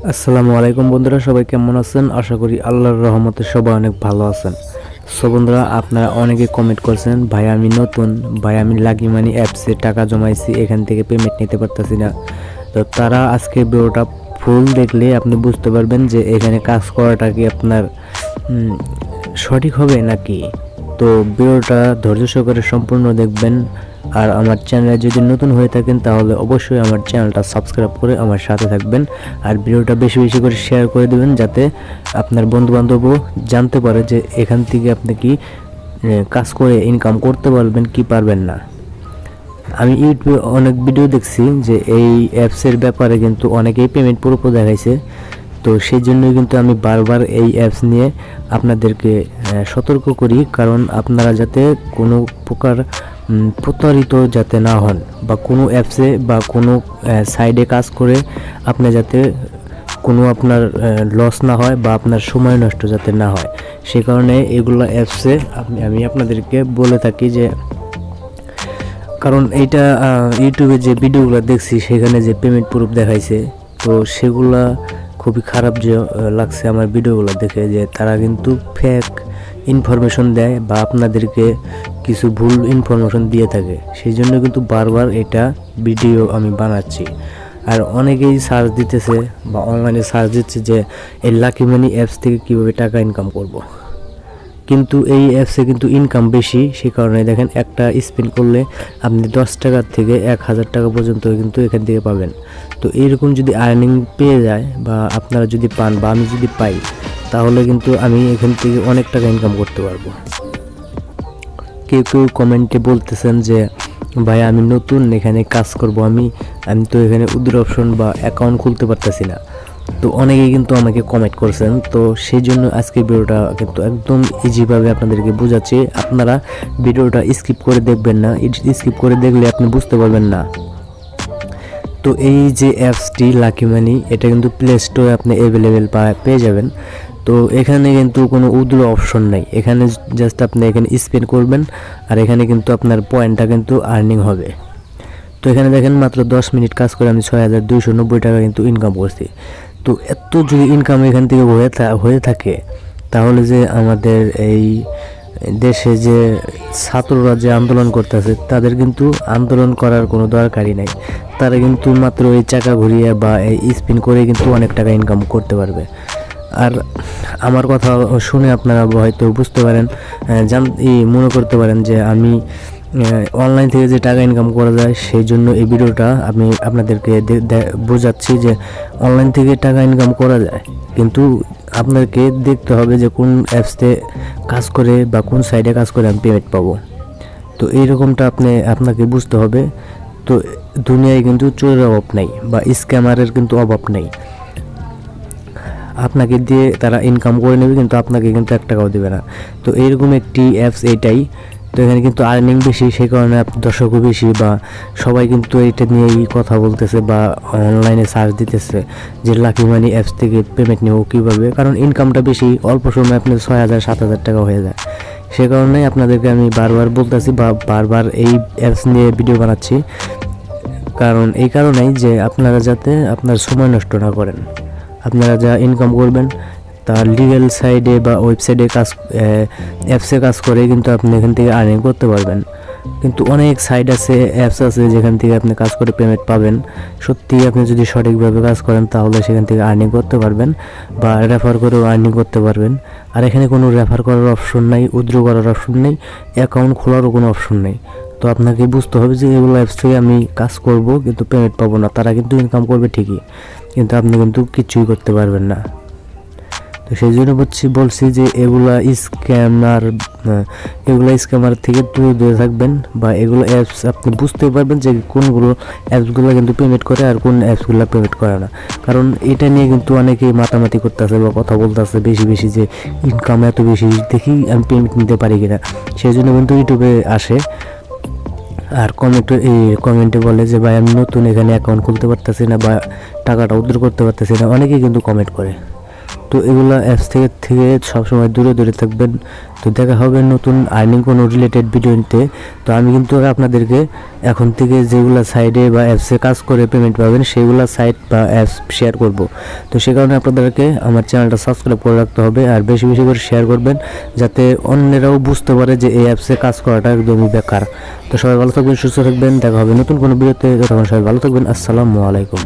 আসসালামু আলাইকুম বন্ধুরা, সবাই কেমন আছেন? আশা করি আল্লাহর রহমতে সবাই অনেক ভালো আছেন। সো বন্ধুরা, আপনারা অনেকে কমেন্ট করছেন, ভাই আমি নতুন, ভাই আমি লাকি মানি অ্যাপসে টাকা জমাইছি, এখান থেকে পেমেন্ট নিতে পারতেছি না। তো তারা আজকে ভিডিওটা ফুল দেখলে আপনি বুঝতে পারবেন যে এখানে কাজ করাটা কি আপনার সঠিক হবে নাকি। তো ভিডিওটা ধৈর্য সহকারে সম্পূর্ণ দেখবেন। আর আমার চ্যানেলে যদি নতুন হয়ে থাকেন তাহলে অবশ্যই আমার চ্যানেলটা সাবস্ক্রাইব করে আমার সাথে থাকবেন। আর ভিডিওটা বেশি বেশি করে শেয়ার করে দেবেন, যাতে আপনার বন্ধুবান্ধবও জানতে পারে যে এখান থেকে আপনি কি কাজ করে ইনকাম করতে পারবেন কি পারবেন না। আমি ইউটিউবে অনেক ভিডিও দেখছি যে এই অ্যাপসের ব্যাপারে কিন্তু অনেকেই পেমেন্ট পুরোপুরি দেখাইছে। তো সেই জন্যই কিন্তু আমি বারবার এই অ্যাপস নিয়ে আপনাদেরকে সতর্ক করি, কারণ আপনারা যাতে কোনো প্রকার প্রতারিত যাতে না হন, বা কোনো অ্যাপসে বা কোনো সাইডে কাজ করে আপনি যাতে কোনো আপনার লস না হয় বা আপনার সময় নষ্ট যাতে না হয়, সে কারণে এগুলো অ্যাপসে আমি আপনাদেরকে বলে থাকি যে, কারণ এইটা ইউটিউবে যে ভিডিওগুলো দেখছি সেখানে যে পেমেন্ট প্রুফ দেখাইছে, তো সেগুলা খুবই খারাপ যে লাগছে আমার ভিডিওগুলো দেখে, যে তারা কিন্তু ফেক ইনফরমেশন দেয় বা আপনাদেরকে কিছু ভুল ইনফরমেশন দিয়ে থাকে। সেই জন্য কিন্তু বারবার এটা ভিডিও আমি বানাচ্ছি। আর অনেকেই সার্চ দিতেছে বা অনলাইনে সার্চ দিচ্ছে যে এই লাকি মানি অ্যাপস থেকে কীভাবে টাকা ইনকাম করব। কিন্তু এই অ্যাপসে কিন্তু ইনকাম বেশি, সেই কারণে দেখেন একটা স্পিন করলে আপনি 10 টাকার থেকে 1000 টাকা পর্যন্ত কিন্তু এখান থেকে পাবেন। তো এইরকম যদি আর্নিং পেয়ে যায় বা আপনারা যদি পান বা আমি যদি পাই, তাহলে কিন্তু আমি এখান থেকে অনেক টাকা ইনকাম করতে পারবো। কেউ কেউ কমেন্টে বলতেছেন যে ভাই আমি নতুন, এখানে কাজ করব, আমি তো এখানে উইথড্র অপশন বা অ্যাকাউন্ট খুলতে পারতেছি না। তো অনেকেই কিন্তু আমাকে কমেন্ট করছেন, তো সেই জন্য আজকে ভিডিওটা কিন্তু একদম ইজিভাবে আপনাদেরকে বোঝাচ্ছি। আপনারা ভিডিওটা স্কিপ করে দেখবেন না, স্কিপ করে দেখলে আপনি বুঝতে পারবেন না। তো এই যে অ্যাপসটি লাকি মানি, এটা কিন্তু প্লে স্টোরে আপনি অ্যাভেলেবেল পেয়ে যাবেন। তো এখানে কিন্তু কোনো উইথড্র অপশন নাই, এখানে জাস্ট আপনি এখানে স্পেন্ড করবেন, আর এখানে কিন্তু আপনার পয়েন্টটা কিন্তু আর্নিং হবে। তো এখানে দেখেন মাত্র 10 মিনিট কাজ করে আমি 6290 টাকা কিন্তু ইনকাম করছি। তো এত যদি ইনকাম এখান থেকে হয়ে থাকে, তাহলে যে আমাদের এই দেশে যে ছাত্ররা যে আন্দোলন করতেছে, তাদের কিন্তু আন্দোলন করার কোনো দরকারই নাই। তারা কিন্তু মাত্র এই চাকা ঘুরিয়ে বা এই স্পিন করে কিন্তু অনেক টাকা ইনকাম করতে পারবে। আর আমার কথা শুনে আপনারা হয়তো বুঝতে পারেন, মনে করতে পারেন যে আমি অনলাইন থেকে যে টাকা ইনকাম করা যায়, সেই জন্য এই ভিডিওটা আমি আপনাদেরকে বোঝাচ্ছি যে অনলাইন থেকে টাকা ইনকাম করা যায়, কিন্তু আপনাকে দেখতে হবে যে কোন অ্যাপসে কাজ করে বা কোন সাইডে কাজ করে আমি পেমেন্ট পাবো। তো এইরকমটা আপনাকে বুঝতে হবে। তো দুনিয়ায় কিন্তু চোরের অভাব নেই বা স্ক্যামারের কিন্তু অভাব নেই। আপনাকে দিয়ে তারা ইনকাম করে নেবে, কিন্তু আপনাকে কিন্তু 1 টাকাও দেবে না। তো এইরকম একটি অ্যাপস এটাই। তো এখানে কিন্তু আর্নিং বেশি, সেই কারণে দর্শকও বেশি, বা সবাই কিন্তু এটা নিয়েই কথা বলতেছে বা অনলাইনে সার্চ দিতেছে যে লাকি মানি অ্যাপস থেকে পেমেন্ট নেব কীভাবে, কারণ ইনকামটা বেশি, অল্প সময় আপনার 6000-7000 টাকা হয়ে যায়। সে কারণে আপনাদেরকে আমি বারবার বলতেছি বা বারবার এই অ্যাপস নিয়ে ভিডিও বানাচ্ছি, কারণ এই কারণেই যে আপনারা যাতে আপনার সময় নষ্ট না করেন। আপনারা যা ইনকাম করবেন তার লিগ্যাল সাইডে বা ওয়েবসাইটে অ্যাপসে কাজ করে কিন্তু আপনি এখান থেকে আর্নিং করতে পারবেন। কিন্তু অনেক সাইট আছে, অ্যাপস আছে যেখান থেকে আপনি কাজ করে পেমেন্ট পাবেন। সত্যি আপনি যদি সঠিকভাবে কাজ করেন তাহলে সেখান থেকে আর্নিং করতে পারবেন, বা রেফার করেও আর্নিং করতে পারবেন। আর এখানে কোনো রেফার করার অপশন নাই, উইথড্র করার অপশন নেই, অ্যাকাউন্ট খোলারও কোনো অপশন নেই। তো আপনাকে বুঝতে হবে যে এগুলো অ্যাপস থেকে আমি কাজ করব কিন্তু পেমেন্ট পাবো না, তারা কিন্তু ইনকাম করবে ঠিকই, কিন্তু আপনি কিন্তু কিছুই করতে পারবেন না। তো সেই জন্য বলছি যে এগুলা স্ক্যামার থেকে দূরে থাকবেন, বা এগুলো অ্যাপস আপনি বুঝতে পারবেন যে কোনগুলো অ্যাপসগুলো কিন্তু পেমেন্ট করে আর কোন অ্যাপসগুলো পেমেন্ট করে না। কারণ এটা নিয়ে কিন্তু অনেকেই মাতামাতি করতেছে বা কথা বলতেছে বেশি বেশি, যে ইনকাম এত বেশি দেখি আমি পেমেন্ট নিতে পারি কিনা। সেই জন্য কিন্তু ইউটিউবে আসে আর কমেন্টে বলে যে ভাই আমি নতুন, এখানে অ্যাকাউন্ট খুলতে পারতেছি না বা টাকাটা উইথড্র করতে পারতেছি না, অনেকেই কিন্তু কমেন্ট করে। তো এগুলা অ্যাপস থেকে সবসময় দূরে দূরে থাকবেন। তো দেখা হবে নতুন আর্নিং কোনো রিলেটেড ভিডিওতে। তো আমি কিন্তু আপনাদেরকে এখন থেকে যেগুলা সাইডে বা অ্যাপসে কাজ করে পেমেন্ট পাবেন সেগুলা সাইট বা অ্যাপস শেয়ার করব। তো সে কারণে আপনাদেরকে আমার চ্যানেলটা সাবস্ক্রাইব করে রাখতে হবে আর বেশি বেশি করে শেয়ার করবেন, যাতে অন্যরাও বুঝতে পারে যে এই অ্যাপসে কাজ করাটা একদমই বেকার। তো সবাই ভালো থাকবেন, সুস্থ থাকবেন, দেখা হবে নতুন কোনো ভিডিওতে। তখন সবাই ভালো থাকবেন। আসসালামু আলাইকুম।